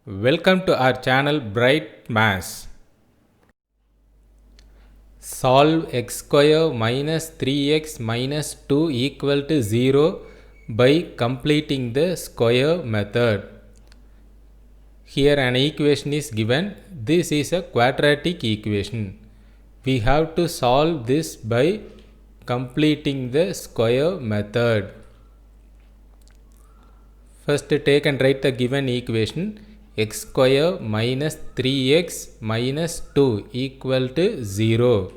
Welcome to our channel Bright Maths. Solve x square minus 3x minus 2 equal to 0 by completing the square method. Here an equation is given. This is a quadratic equation. We have to solve this by completing the square method. First take and write the given equation. X square minus 3x minus 2 equal to 0.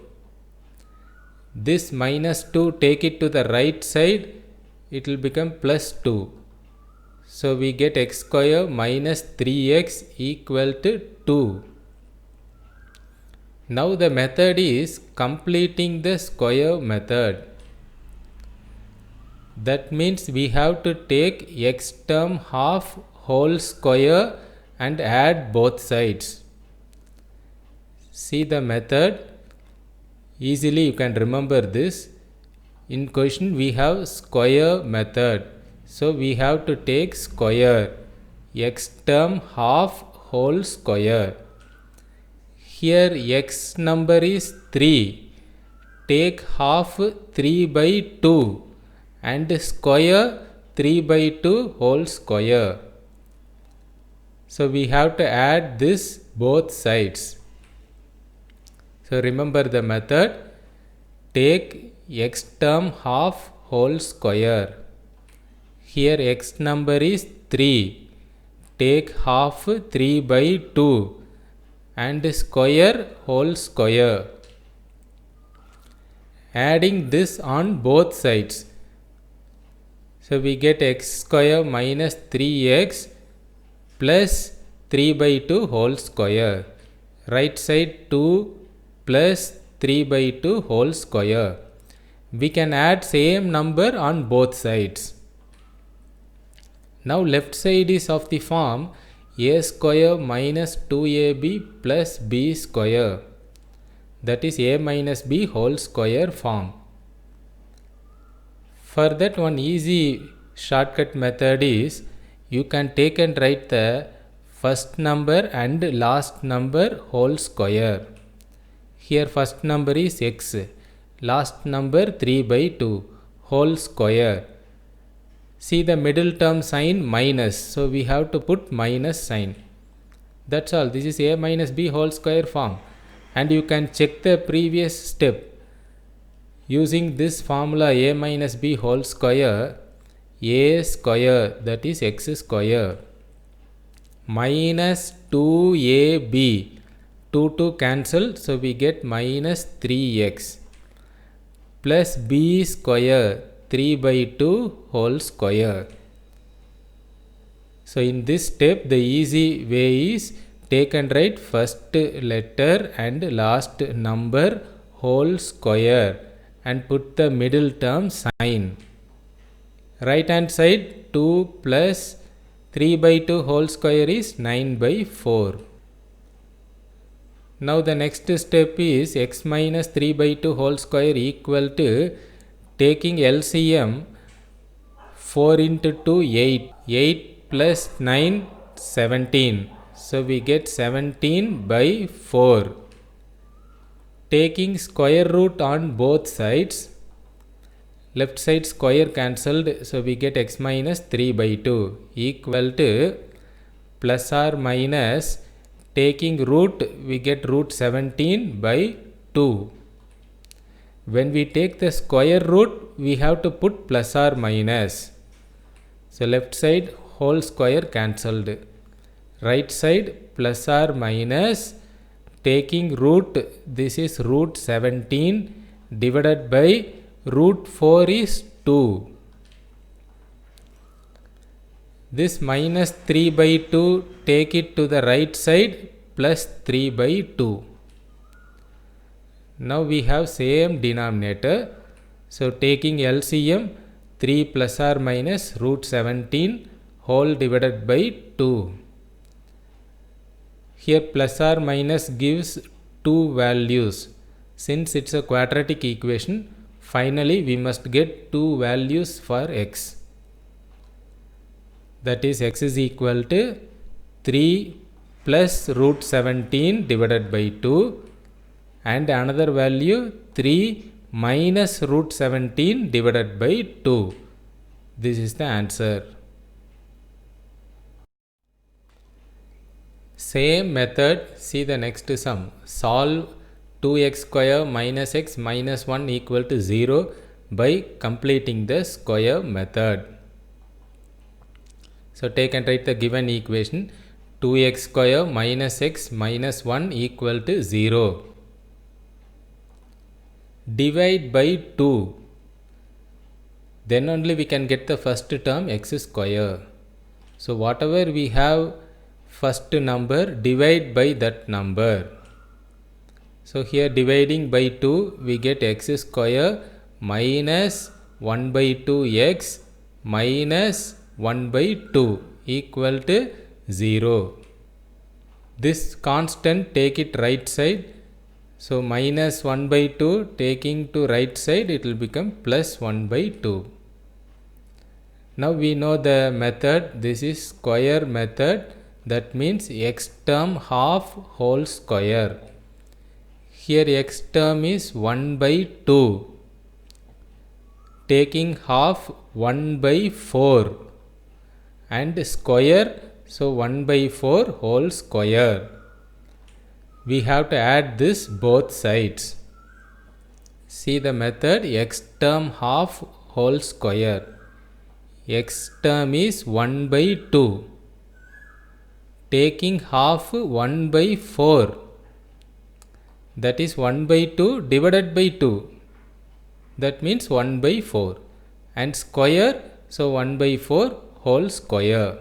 This minus 2, take it to the right side, it will become plus 2. So we get x square minus 3x equal to 2. Now the method is completing the square method. That means we have to take x term half whole square and add both sides. See the method. Easily you can remember this. In question we have square method. So we have to take square. X term half whole square. Here x number is 3. Take half 3 by 2 and square 3 by 2 whole square. So we have to add this both sides. So remember the method. Take x term half whole square. Here x number is 3. Take half 3 by 2 and square whole square. Adding this on both sides. So we get x square minus 3x plus 3 by 2 whole square. Right side 2 plus 3 by 2 whole square. We can add same number on both sides. Now left side is of the form a square minus 2ab plus b square. That is a minus b whole square form. For that, one easy shortcut method is you can take and write the first number and last number whole square. Here first number is x, last number 3 by 2 whole square. See the middle term sign minus, so we have to put minus sign. That's all. This is a minus b whole square form. And you can check the previous step. Using this formula a minus b whole square, a square, that is x square, minus 2ab, 2 cancel, so we get minus 3x, plus b square, 3 by 2 whole square. So in this step, the easy way is take and write first letter and last number whole square and put the middle term sign. Right hand side 2 plus 3 by 2 whole square is 9 by 4. Now the next step is x minus 3 by 2 whole square equal to taking LCM 4 into 2 8. 8 plus 9 17. So we get 17 by 4. Taking square root on both sides, left side square cancelled, so we get x minus 3 by 2 equal to plus or minus, taking root we get root 17 by 2. When we take the square root, we have to put plus or minus. So left side whole square cancelled. Right side plus or minus, taking root, this is root 17 divided by root 4 is 2. This minus 3 by 2, take it to the right side, plus 3 by 2. Now we have same denominator. So taking LCM, 3 plus or minus root 17 whole divided by 2. Here plus or minus gives two values. Since it's a quadratic equation, finally we must get two values for x. That is x is equal to 3 plus root 17 divided by 2, and another value 3 minus root 17 divided by 2. This is the answer. Same method, see the next sum. Solve 2x square minus x minus 1 equal to 0 by completing the square method. So take and write the given equation. 2x square minus x minus 1 equal to 0. Divide by 2. Then only we can get the first term x square. So whatever we have first number, divide by that number. So here dividing by 2, we get x square minus 1 by 2x minus 1 by 2 equal to 0. This constant, take it right side. So minus 1 by 2 taking to right side, it will become plus 1 by 2. Now we know the method. This is square method. That means x term half whole square. Here x term is 1 by 2. Taking half 1 by 4 and square, so 1 by 4 whole square. We have to add this both sides. See the method, x term half whole square. X term is 1 by 2. Taking half 1 by 4. That is 1 by 2 divided by 2. That means 1 by 4. And square, so 1 by 4 whole square.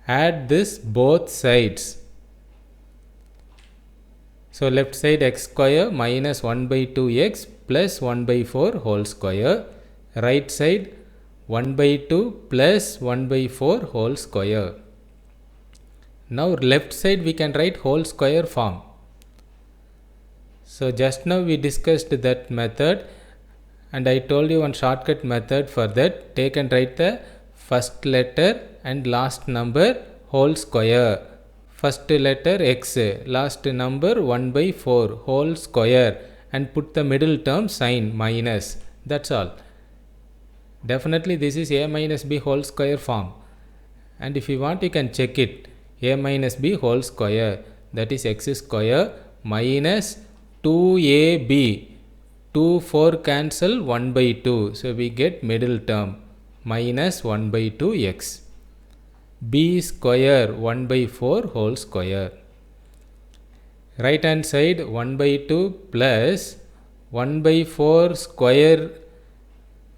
Add this both sides. So left side x square minus 1 by 2x plus 1 by 4 whole square. Right side 1 by 2 plus 1 by 4 whole square. Now left side we can write whole square form. So just now we discussed that method, and I told you one shortcut method for that. Take and write the first letter and last number whole square. First letter x, last number 1 by 4 whole square, and put the middle term sign minus. That's all. Definitely this is a minus b whole square form, and if you want you can check it. A minus b whole square, that is x square minus 2ab. 2 4 cancel 1 by 2, so we get middle term minus 1 by 2x. b square 1 by 4 whole square. Right hand side 1 by 2 plus 1 by 4 square,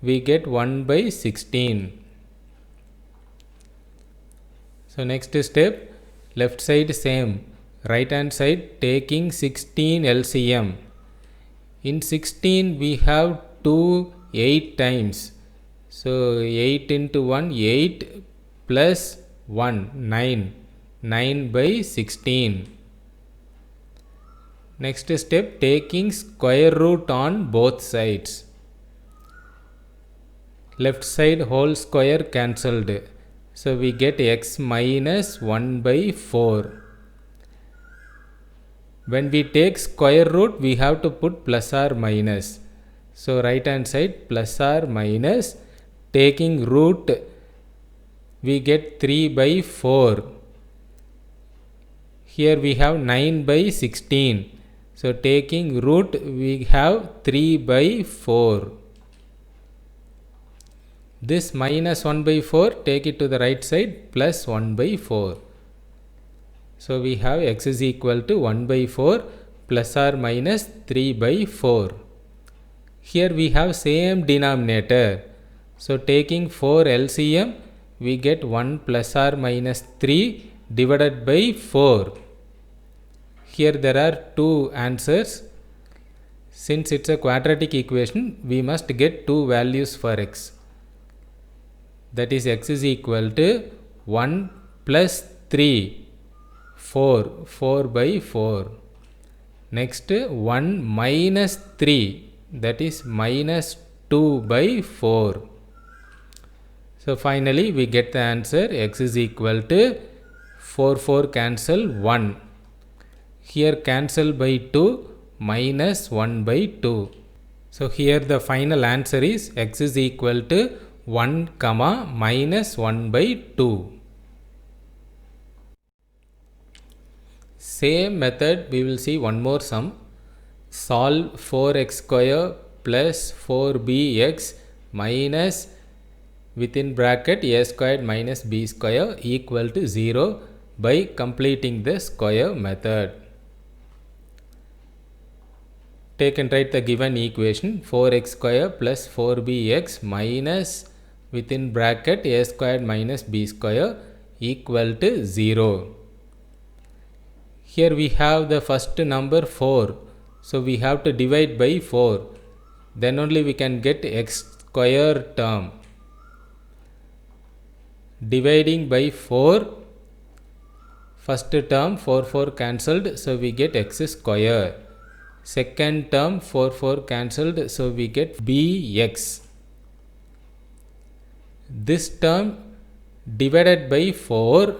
we get 1 by 16. So next step, left side same. Right hand side taking 16 LCM. In 16 we have 2 8 times. So 8 into 1 8 plus 1 9. 9 by 16. Next step, taking square root on both sides. Left side whole square cancelled. So we get x minus 1 by 4. When we take square root, we have to put plus or minus. So right hand side plus or minus. Taking root, we get 3 by 4. Here we have 9 by 16. So taking root, we have 3 by 4. This minus 1 by 4, take it to the right side, plus 1 by 4. So we have x is equal to 1 by 4 plus or minus 3 by 4. Here we have same denominator. So taking 4 LCM, we get 1 plus or minus 3 divided by 4. Here there are two answers. Since it's a quadratic equation, we must get two values for x. That is x is equal to 1 plus 3, 4, 4 by 4. Next 1 minus 3, that is minus 2 by 4. So finally we get the answer x is equal to 4 cancel 1. Here cancel by 2 minus 1 by 2. So here the final answer is x is equal to 1 comma minus 1 by 2. Same method we will see one more sum. Solve 4x square plus 4bx minus within bracket a squared minus b square equal to 0 by completing the square method. Take and write the given equation 4x square plus 4bx minus within bracket a squared minus b square equal to 0. Here we have the first number 4. So we have to divide by 4. Then only we can get x square term. Dividing by 4. First term 4 cancelled. So we get x square. Second term 4 cancelled. So we get bx. This term divided by 4.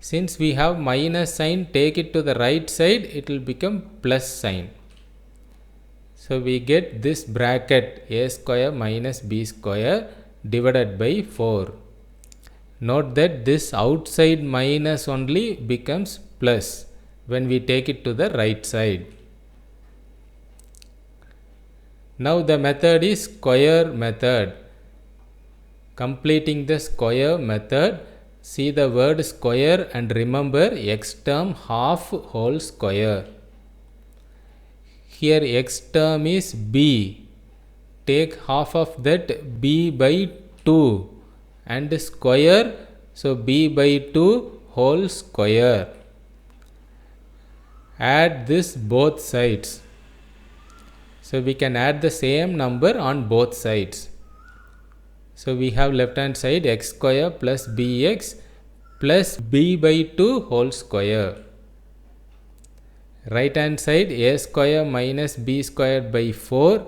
Since we have minus sign, take it to the right side, it will become plus sign. So we get this bracket a square minus b square divided by 4. Note that this outside minus only becomes plus when we take it to the right side. Now the method is square method. Completing the square method, see the word square and remember x term half whole square. Here x term is b. Take half of that b by 2 and square. So b by 2 whole square. Add this both sides. So we can add the same number on both sides. So we have left hand side x square plus bx plus b by 2 whole square. Right hand side a square minus b square by 4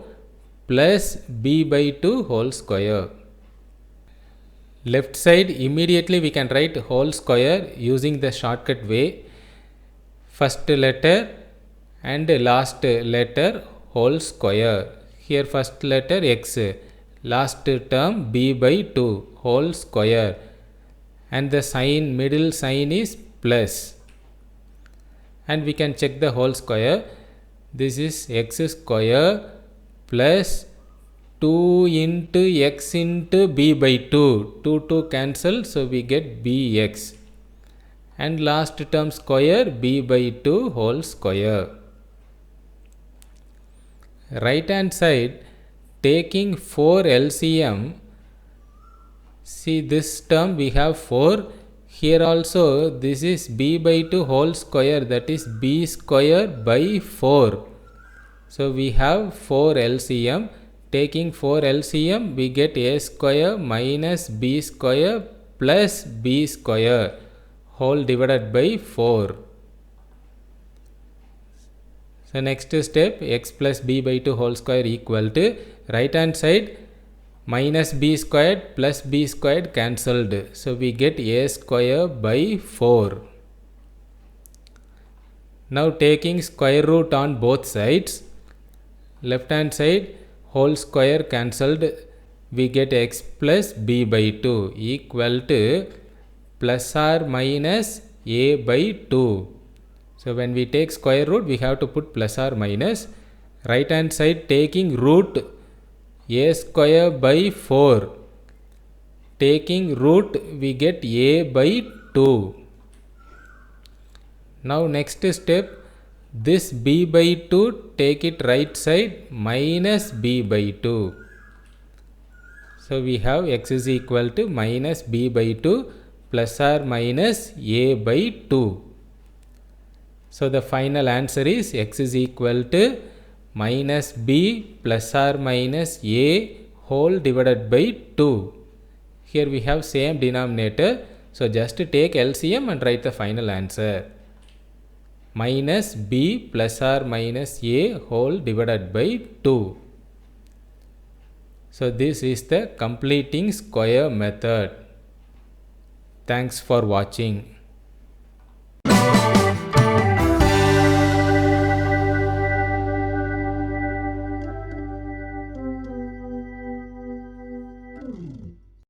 plus b by 2 whole square. Left side immediately we can write whole square using the shortcut way. First letter and last letter whole square. Here first letter x. Last term b by 2 whole square and the sign middle sign is plus, and we can check the whole square. This is x square plus 2 into x into b by 2. 2 cancel, so we get bx, and last term square b by 2 whole square. Right hand side taking 4 LCM, see this term we have 4, here also this is b by 2 whole square, that is b square by 4. So we have 4 LCM, taking 4 LCM we get a square minus b square plus b square whole divided by 4. So next step x plus b by 2 whole square equal to right hand side minus b squared plus b squared cancelled. So we get a square by 4. Now taking square root on both sides, left hand side whole square cancelled, we get x plus b by 2 equal to plus or minus a by 2. So when we take square root we have to put plus or minus. Right hand side taking root a square by 4. Taking root we get a by 2. Now next step, this b by 2 take it right side minus b by 2. So we have x is equal to minus b by 2 plus or minus a by 2. So the final answer is x is equal to minus b plus or minus a whole divided by 2. Here we have same denominator. So just take LCM and write the final answer. Minus b plus or minus a whole divided by 2. So this is the completing square method. Thanks for watching.